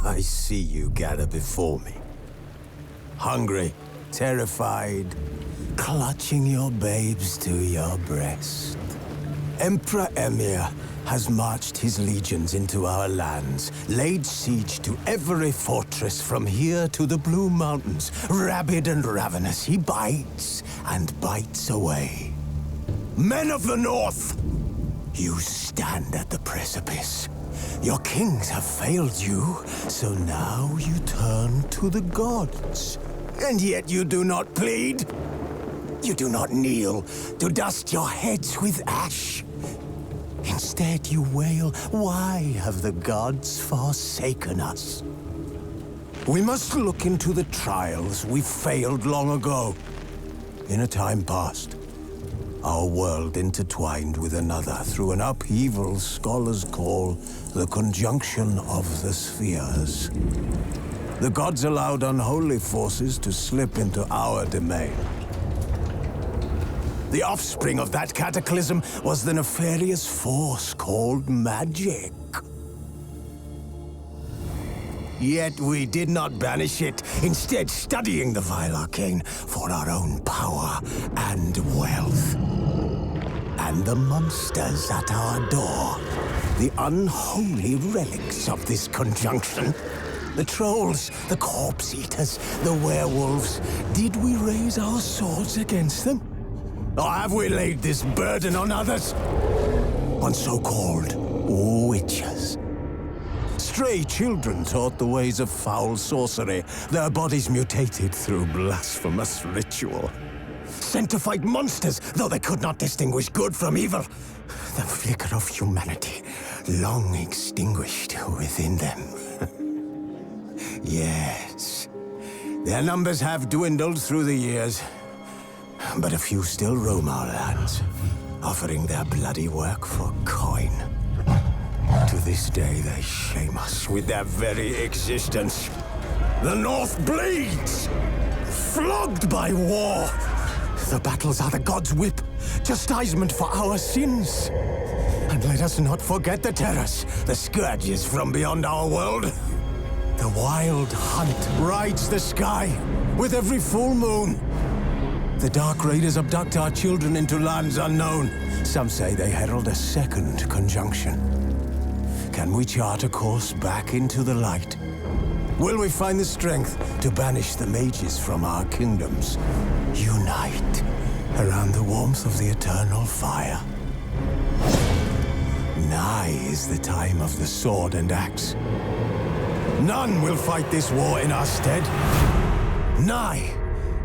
I see you gather before me. Hungry, terrified, clutching your babes to your breast. Emperor Emir has marched his legions into our lands, laid siege to every fortress from here to the Blue Mountains. Rabid and ravenous, he bites and bites away. Men of the North, you stand at the precipice. Your kings have failed you, so now you turn to the gods. And yet you do not plead. You do not kneel to dust your heads with ash. Instead you wail, why have the gods forsaken us? We must look into the trials we failed long ago. In a time past, our world intertwined with another through an upheaval scholars call the conjunction of the spheres. The gods allowed unholy forces to slip into our domain. The offspring of that cataclysm was the nefarious force called magic. Yet we did not banish it, instead studying the vile arcane for our own power and wealth. And the monsters at our door, the unholy relics of this conjunction. The trolls, the corpse-eaters, the werewolves. Did we raise our swords against them? Or have we laid this burden on others? On so-called witches. Stray children taught the ways of foul sorcery, their bodies mutated through blasphemous ritual. Sent to fight monsters, though they could not distinguish good from evil. The flicker of humanity, long extinguished within them. Yes, their numbers have dwindled through the years, but a few still roam our lands, offering their bloody work for coin. To this day, they shame us with their very existence. The North bleeds, flogged by war. The battles are the gods' whip, chastisement for our sins. And let us not forget the terrors, the scourges from beyond our world. The wild hunt rides the sky with every full moon. The Dark Raiders abduct our children into lands unknown. Some say they herald a second conjunction. Can we chart a course back into the light? Will we find the strength to banish the mages from our kingdoms? Unite around the warmth of the eternal fire. Nigh is the time of the sword and axe. None will fight this war in our stead. Nigh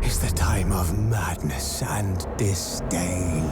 is the time of madness and disdain.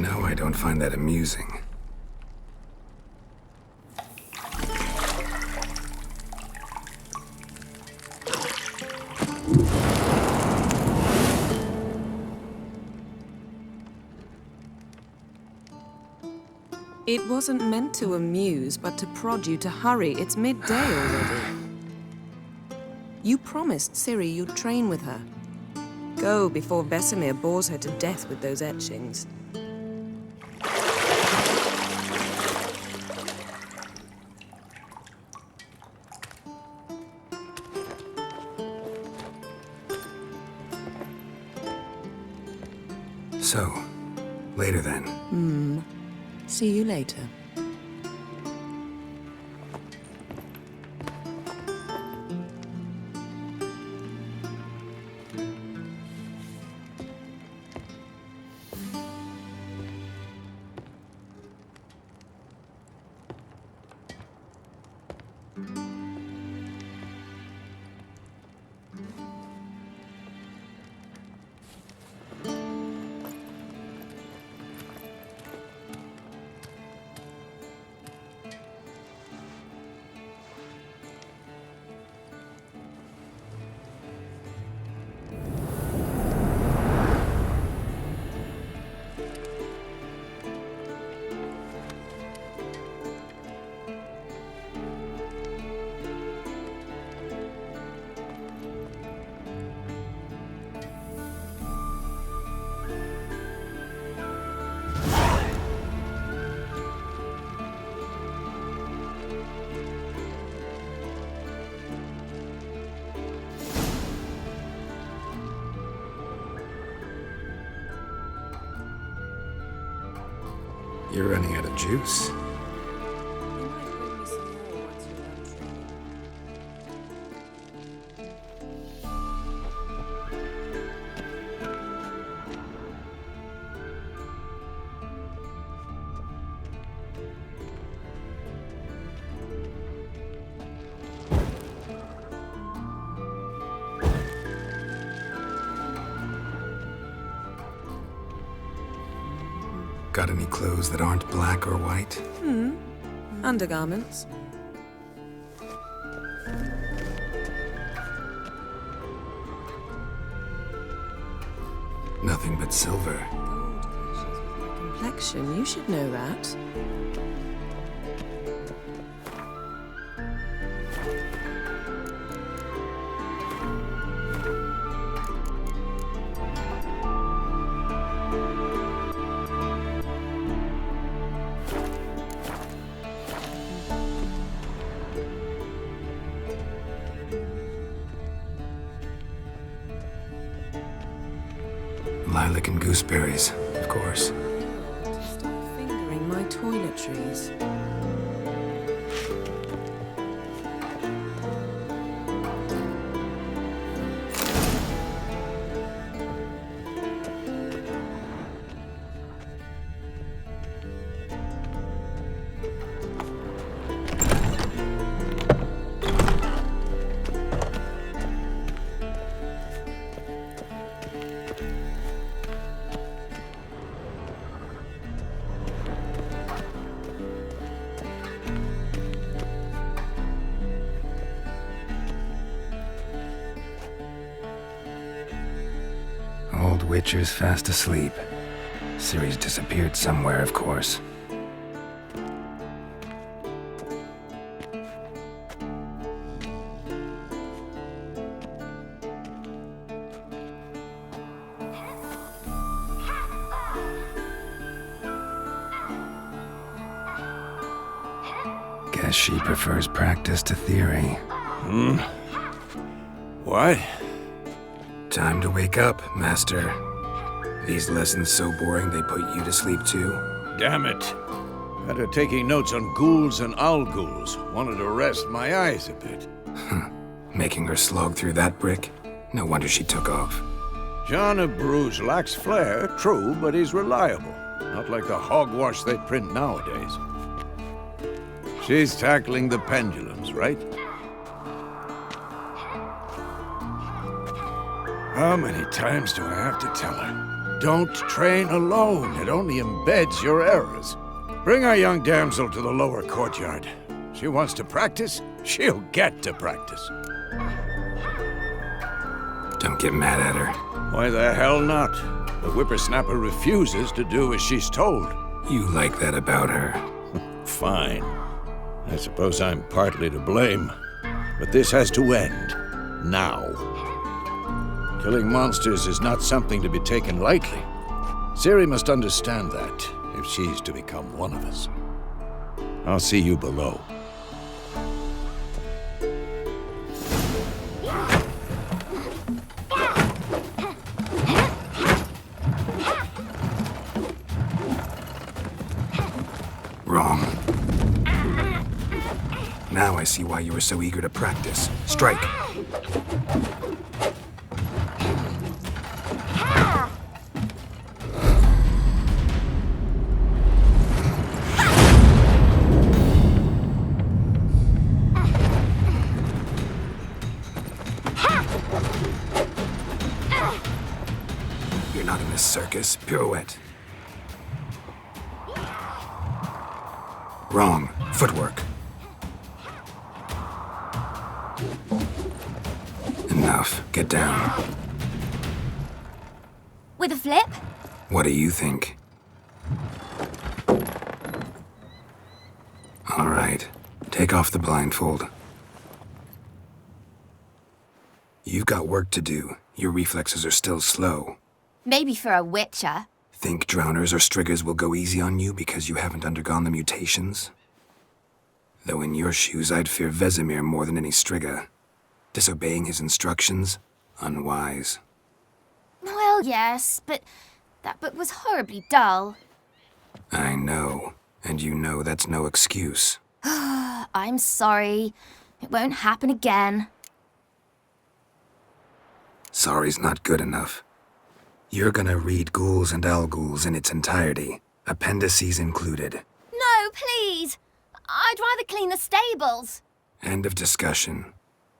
know I don't find that amusing. It wasn't meant to amuse, but to prod you to hurry. It's midday already. You promised Ciri you'd train with her. Go before Vesemir bores her to death with those etchings. So, later then. See you later. You're running out of juice. You might bring me some more once you're done training. Got any clothes that aren't black or white? Undergarments. Nothing but silver. Gold clashes with my complexion. You should know that. Lilac and gooseberries, of course. Stop fingering my toiletries. Old Witcher's fast asleep. Ciri's disappeared somewhere, of course. Guess she prefers practice to theory. What? Time to wake up, Master. These lessons so boring they put you to sleep too? Damn it. After taking notes on ghouls and owl ghouls, wanted to rest my eyes a bit. Making her slog through that brick? No wonder she took off. John of Bruges lacks flair, true, but he's reliable. Not like the hogwash they print nowadays. She's tackling the pendulums, right? How many times do I have to tell her? Don't train alone. It only embeds your errors. Bring our young damsel to the lower courtyard. She wants to practice, she'll get to practice. Don't get mad at her. Why the hell not? The whippersnapper refuses to do as she's told. You like that about her. Fine. I suppose I'm partly to blame. But this has to end. Now. Killing monsters is not something to be taken lightly. Ciri must understand that, if she's to become one of us. I'll see you below. Wrong. Now I see why you were so eager to practice. Strike. You're not in this circus. Pirouette. Wrong. Footwork. Enough. Get down. With a flip? What do you think? All right. Take off the blindfold. You've got work to do. Your reflexes are still slow. Maybe for a witcher. Think drowners or striggers will go easy on you because you haven't undergone the mutations? Though in your shoes, I'd fear Vesemir more than any strigger. Disobeying his instructions? Unwise. Well, yes, but that book was horribly dull. I know. And you know that's no excuse. I'm sorry. It won't happen again. Sorry's not good enough. You're gonna read Ghouls and Al-Ghouls in its entirety, appendices included. No, please! I'd rather clean the stables. End of discussion.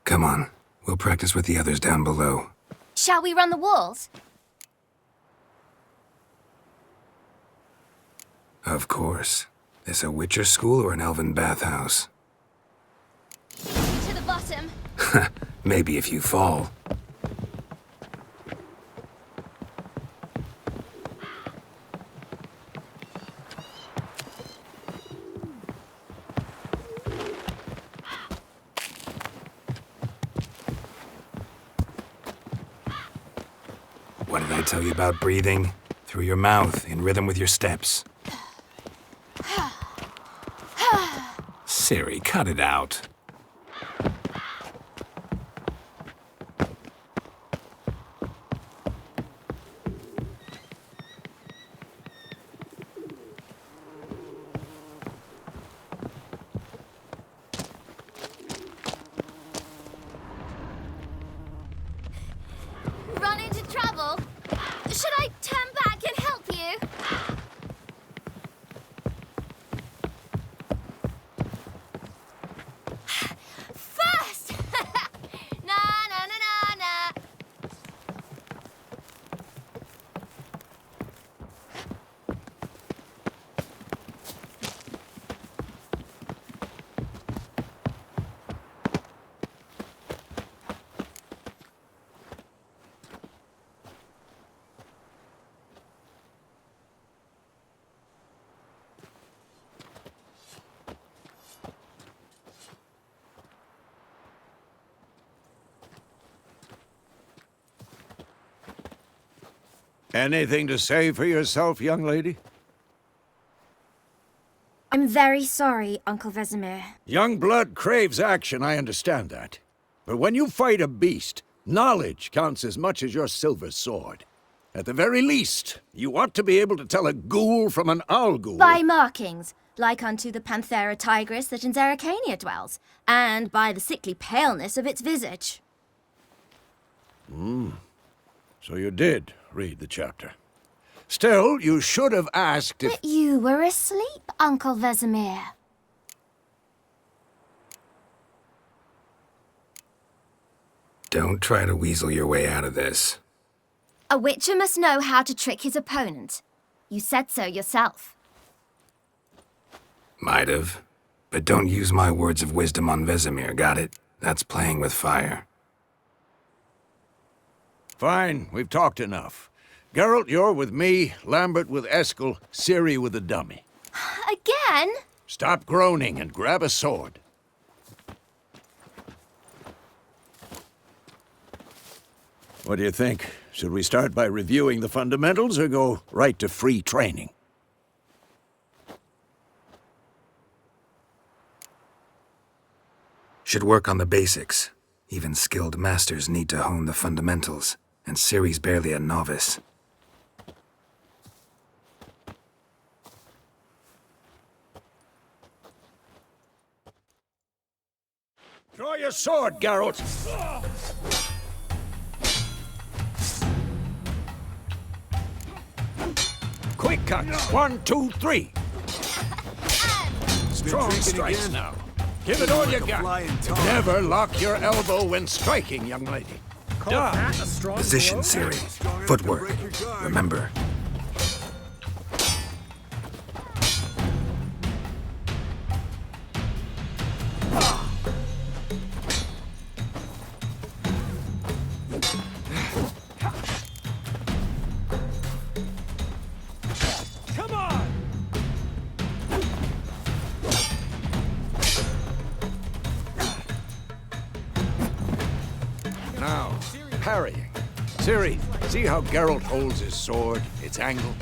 Come on, we'll practice with the others down below. Shall we run the walls? Of course. This a Witcher school or an elven bathhouse? To the bottom. Maybe if you fall. What did I tell you about breathing? Through your mouth, in rhythm with your steps. Ciri, cut it out. Run into trouble? Should I turn back and help you? First! Na na na na na. Anything to say for yourself, young lady? I'm very sorry, Uncle Vesemir. Young blood craves action, I understand that. But when you fight a beast, knowledge counts as much as your silver sword. At the very least, you ought to be able to tell a ghoul from an owl-ghoul. By markings, like unto the Panthera tigris that in Zeracania dwells, and by the sickly paleness of its visage. So you did read the chapter. Still, you should have asked if... But you were asleep, Uncle Vesemir. Don't try to weasel your way out of this. A witcher must know how to trick his opponent. You said so yourself. Might have. But don't use my words of wisdom on Vesemir, got it? That's playing with fire. Fine, we've talked enough. Geralt, you're with me, Lambert with Eskel, Ciri with the dummy. Again? Stop groaning and grab a sword. What do you think? Should we start by reviewing the fundamentals or go right to free training? Should work on the basics. Even skilled masters need to hone the fundamentals, and Ciri's barely a novice. Draw your sword, Geralt! Quick cuts! 1, 2, 3! Strong strikes now. Give it all you got. Never lock your elbow when striking, young lady. Position, Ciri. Footwork. Remember. Now, parrying. Ciri, see how Geralt holds his sword, its angle?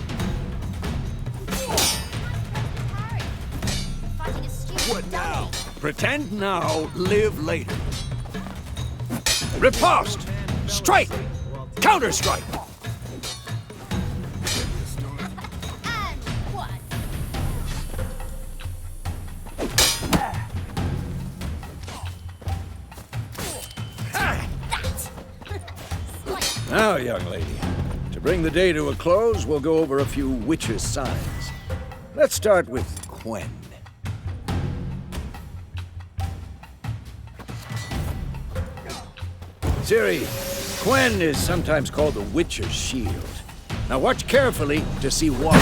What now? Pretend now, live later. Riposte! Strike! Counter-strike! Now, young lady, to bring the day to a close, we'll go over a few witches' signs. Let's start with Quen. Ciri, Quen is sometimes called the Witcher's Shield. Now watch carefully to see why.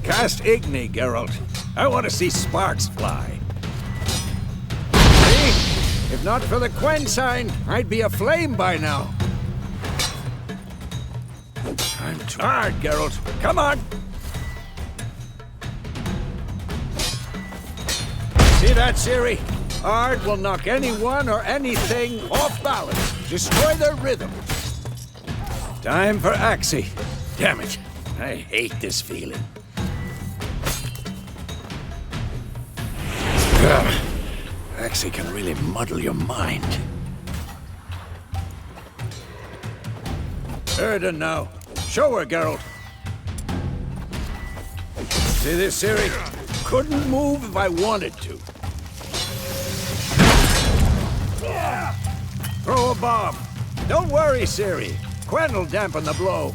Cast Igni, Geralt. I want to see sparks fly. See? If not for the Quen sign, I'd be aflame by now. I'm too hard, Geralt. Come on! See that, Ciri? Ard will knock anyone or anything off balance. Destroy their rhythm. Time for Axie. Damn it. I hate this feeling. Axie can really muddle your mind. Erden now. Show her, Geralt. See this, Ciri? Couldn't move if I wanted to. Throw a bomb. Don't worry, Ciri. Quen will dampen the blow.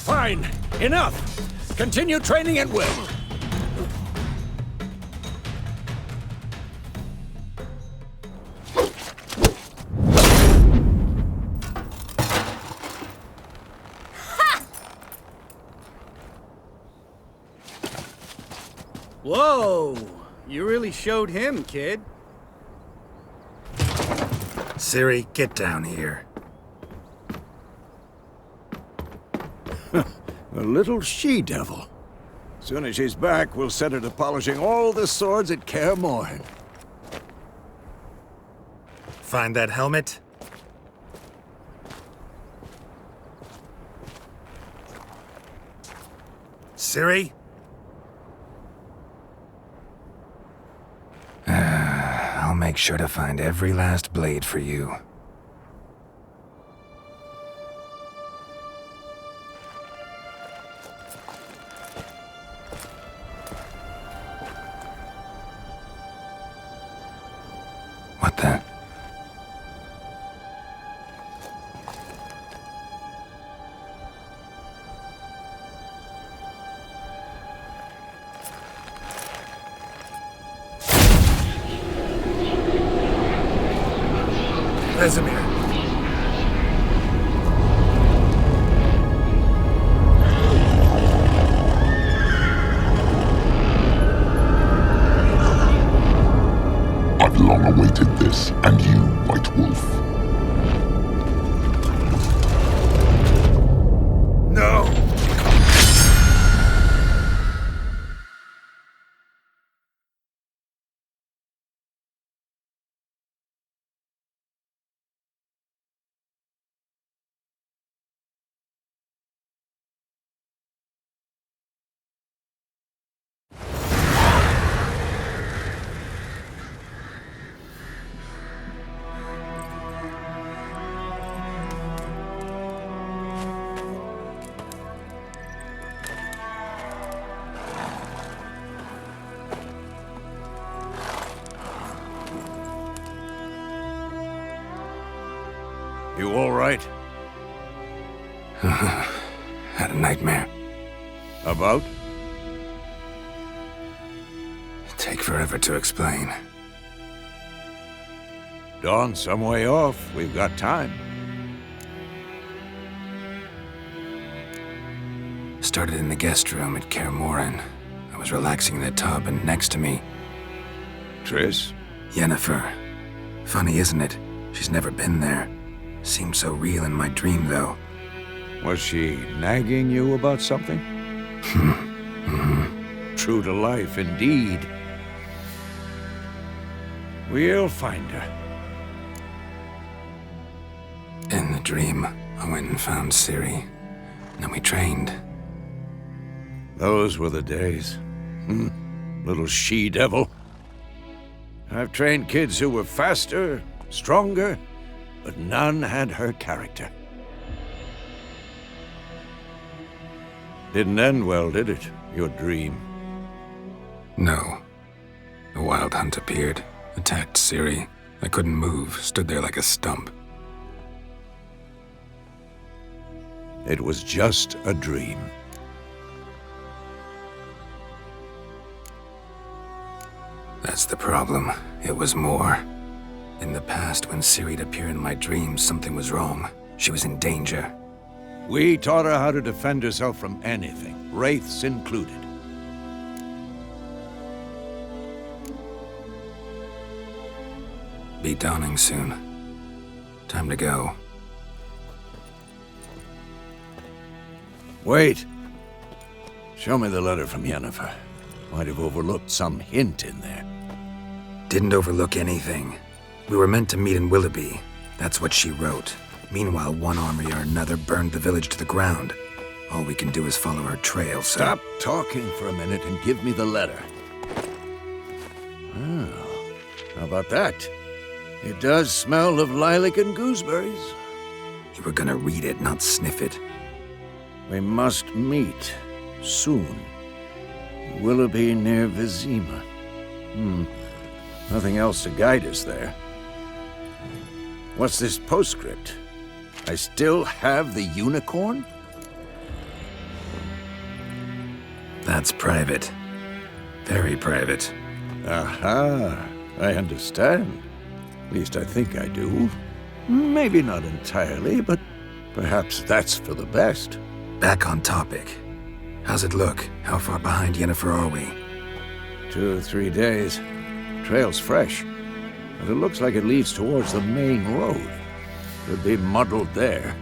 Fine. Enough. Continue training at will. Whoa! You really showed him, kid. Ciri, get down here. A little she-devil. Soon as she's back, we'll set her to polishing all the swords at Kaer Morhen. Find that helmet? Ciri? I'll make sure to find every last blade for you. Vesemir! I've long awaited this, and you, White Wolf. No! You all right? Had a nightmare. About? Take forever to explain. Dawn's some way off. We've got time. Started in the guest room at Kaer Morhen. I was relaxing in the tub, and next to me, Triss? Yennefer. Funny, isn't it? She's never been there. Seemed so real in my dream, though. Was she nagging you about something? True to life, indeed. We'll find her. In the dream, I went and found Ciri. Then we trained. Those were the days. Little she-devil. I've trained kids who were faster, stronger, but none had her character. Didn't end well, did it? Your dream? No. A wild hunt appeared, attacked Ciri. I couldn't move, stood there like a stump. It was just a dream. That's the problem. It was more. In the past, when Ciri'd appear in my dreams, something was wrong. She was in danger. We taught her how to defend herself from anything, wraiths included. Be dawning soon. Time to go. Wait. Show me the letter from Yennefer. Might have overlooked some hint in there. Didn't overlook anything. We were meant to meet in Willoughby. That's what she wrote. Meanwhile, one army or another burned the village to the ground. All we can do is follow her trail, so... Stop talking for a minute and give me the letter. Oh, how about that? It does smell of lilac and gooseberries. You were gonna read it, not sniff it. We must meet soon. Willoughby near Vizima. Nothing else to guide us there. What's this postscript? I still have the unicorn? That's private. Very private. Aha, I understand. At least I think I do. Maybe not entirely, but perhaps that's for the best. Back on topic. How's it look? How far behind Yennefer are we? 2 or 3 days. Trail's fresh, but it looks like it leads towards the main road. Could be muddled there.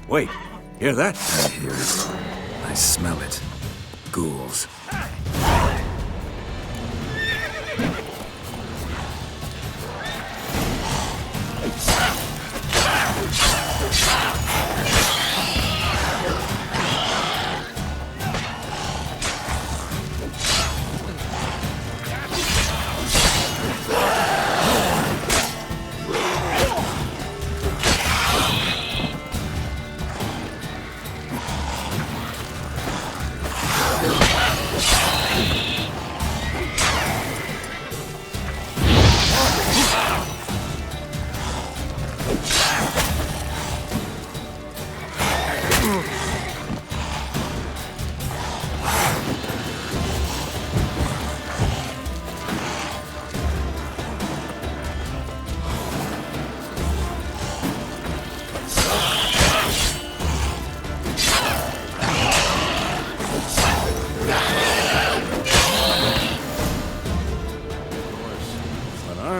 Wait, hear that? I hear it. I smell it. Ghouls.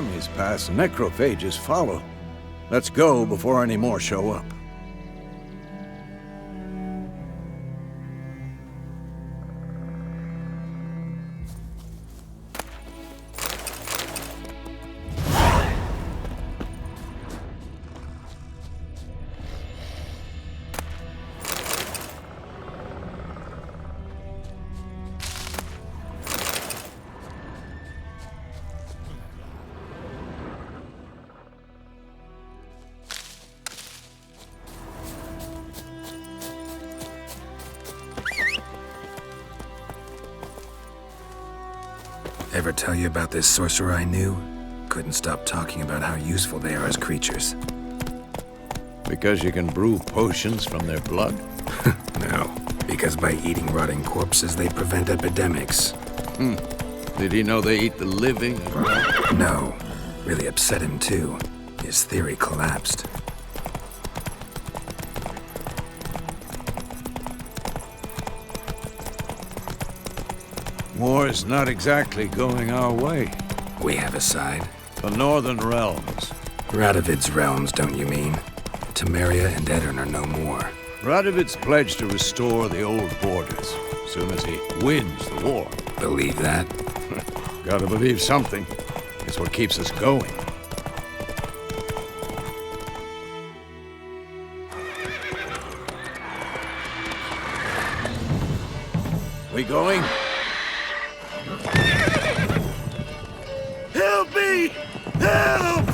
armies pass, necrophages follow. Let's go before any more show up. Ever tell you about this sorcerer I knew? Couldn't stop talking about how useful they are as creatures. Because you can brew potions from their blood? No, because by eating rotting corpses, they prevent epidemics. Did he know they eat the living as well? No, really upset him too. His theory collapsed. War's not exactly going our way. We have a side. The Northern Realms. Radovid's realms, don't you mean? Temeria and Edirn are no more. Radovid's pledged to restore the old borders, as soon as he wins the war. Believe that? Gotta believe something. It's what keeps us going. We going? Help me! Help!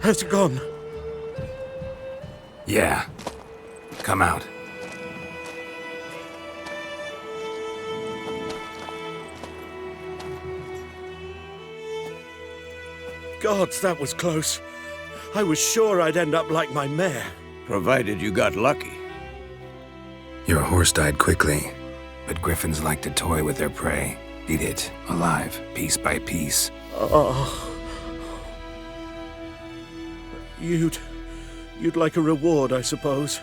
Has it gone? Yeah. Come out. Gods, that was close. I was sure I'd end up like my mare. Provided you got lucky. Your horse died quickly, but griffins like to toy with their prey. Eat it, alive, piece by piece. Oh. You'd like a reward, I suppose.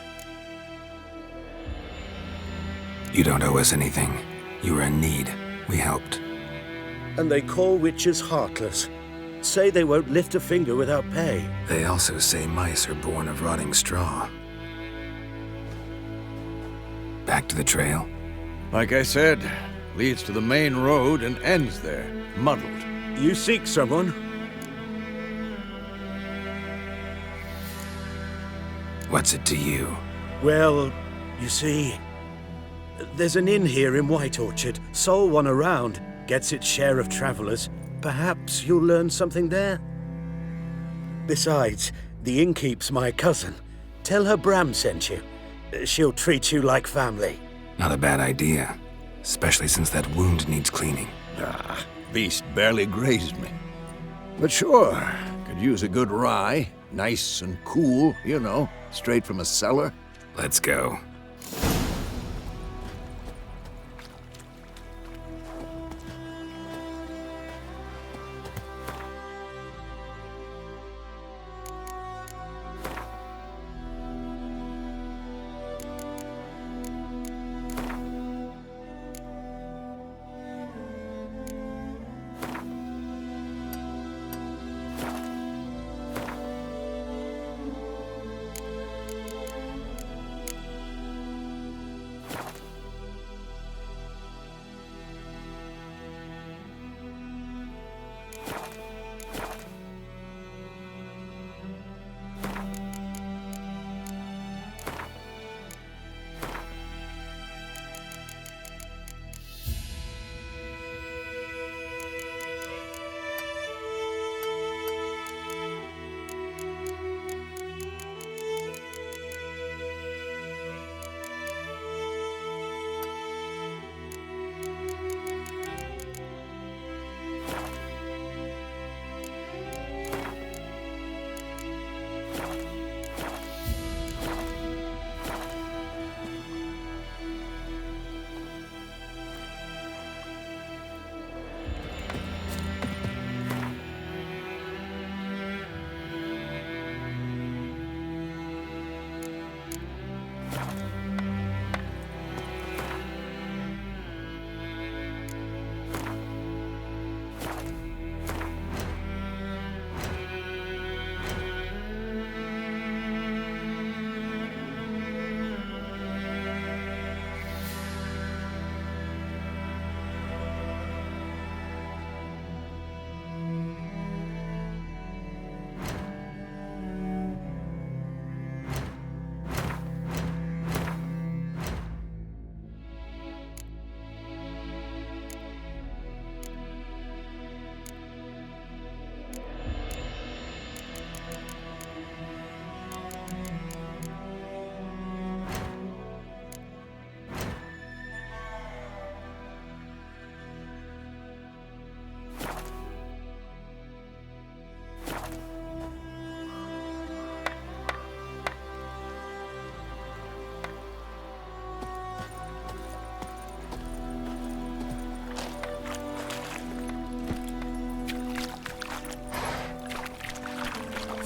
You don't owe us anything. You were in need. We helped. And they call witches heartless. Say they won't lift a finger without pay. They also say mice are born of rotting straw. Back to the trail? Like I said, leads to the main road and ends there, muddled. You seek someone? What's it to you? Well, you see, there's an inn here in White Orchard. Sole one around. Gets its share of travelers. Perhaps you'll learn something there? Besides, the innkeep's my cousin. Tell her Bram sent you. She'll treat you like family. Not a bad idea. Especially since that wound needs cleaning. Beast barely grazed me. But sure, could use a good rye. Nice and cool, you know, straight from a cellar. Let's go.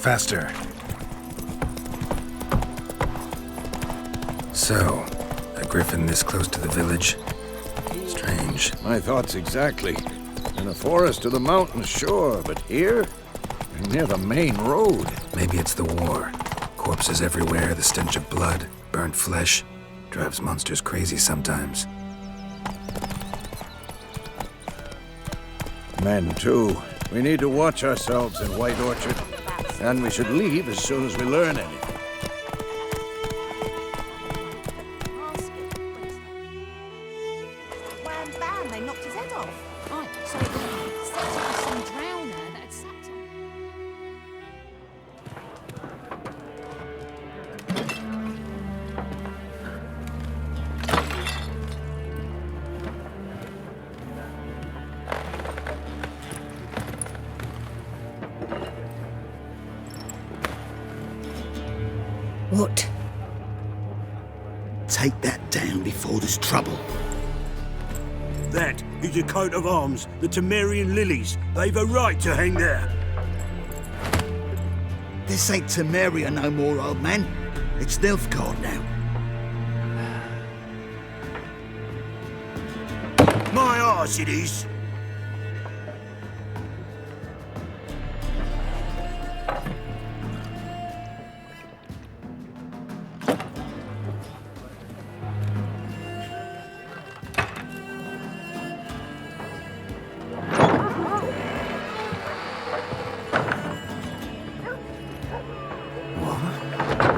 Faster. So, a griffin this close to the village? Strange. My thoughts exactly. In a forest to the mountains, sure, but here? Near the main road. Maybe it's the war. Corpses everywhere, the stench of blood, burnt flesh. Drives monsters crazy sometimes. Men, too. We need to watch ourselves in White Orchard. And we should leave as soon as we learn anything. Wham bam, they knocked his head off. Right, so some drowner that had sapped him. What? Take that down before there's trouble. That is a coat of arms, the Temerian lilies. They've a right to hang there. This ain't Temeria no more, old man. It's Nilfgaard now. My arse it is.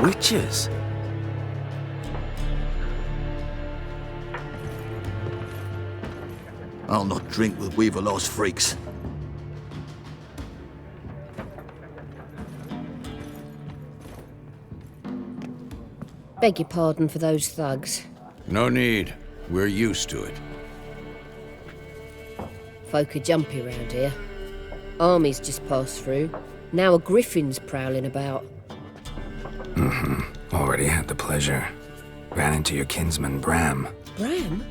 Witches? I'll not drink with Weaverlost freaks. Beg your pardon for those thugs. No need. We're used to it. Folk are jumpy round here. Armies just passed through. Now a griffin's prowling about. Already had the pleasure. Ran into your kinsman, Bram. Bram?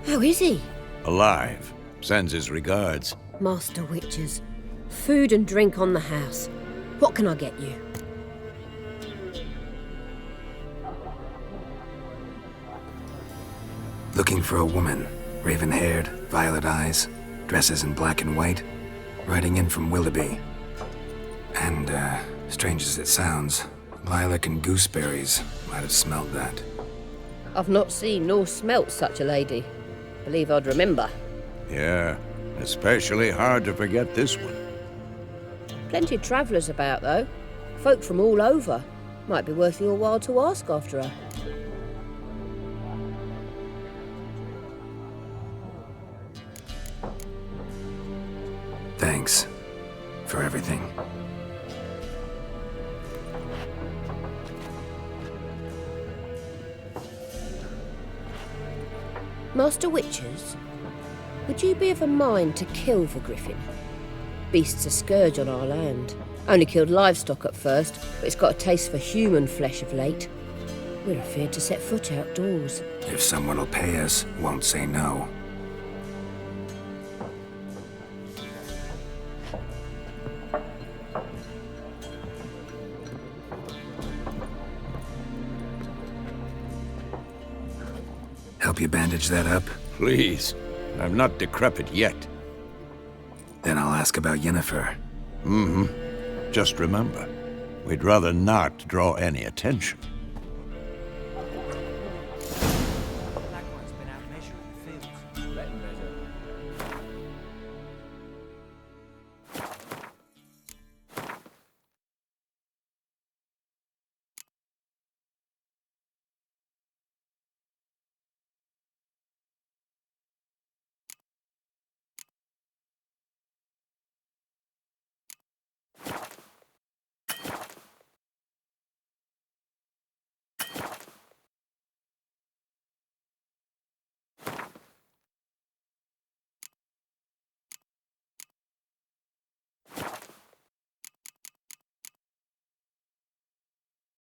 How is he? Alive. Sends his regards. Master Witches. Food and drink on the house. What can I get you? Looking for a woman. Raven-haired, violet eyes, dresses in black and white. Riding in from Willoughby. And, strange as it sounds, lilac and gooseberries might have smelled that. I've not seen nor smelt such a lady. Believe I'd remember. Yeah, especially hard to forget this one. Plenty of travellers about, though. Folk from all over. Might be worth your while to ask after her. Thanks for everything. Master Witches, would you be of a mind to kill the griffin? Beast's a scourge on our land. Only killed livestock at first, but it's got a taste for human flesh of late. We're afeard to set foot outdoors. If someone will pay us, won't say no. Help you bandage that up? Please. I'm not decrepit yet. Then I'll ask about Yennefer. Just remember, we'd rather not draw any attention.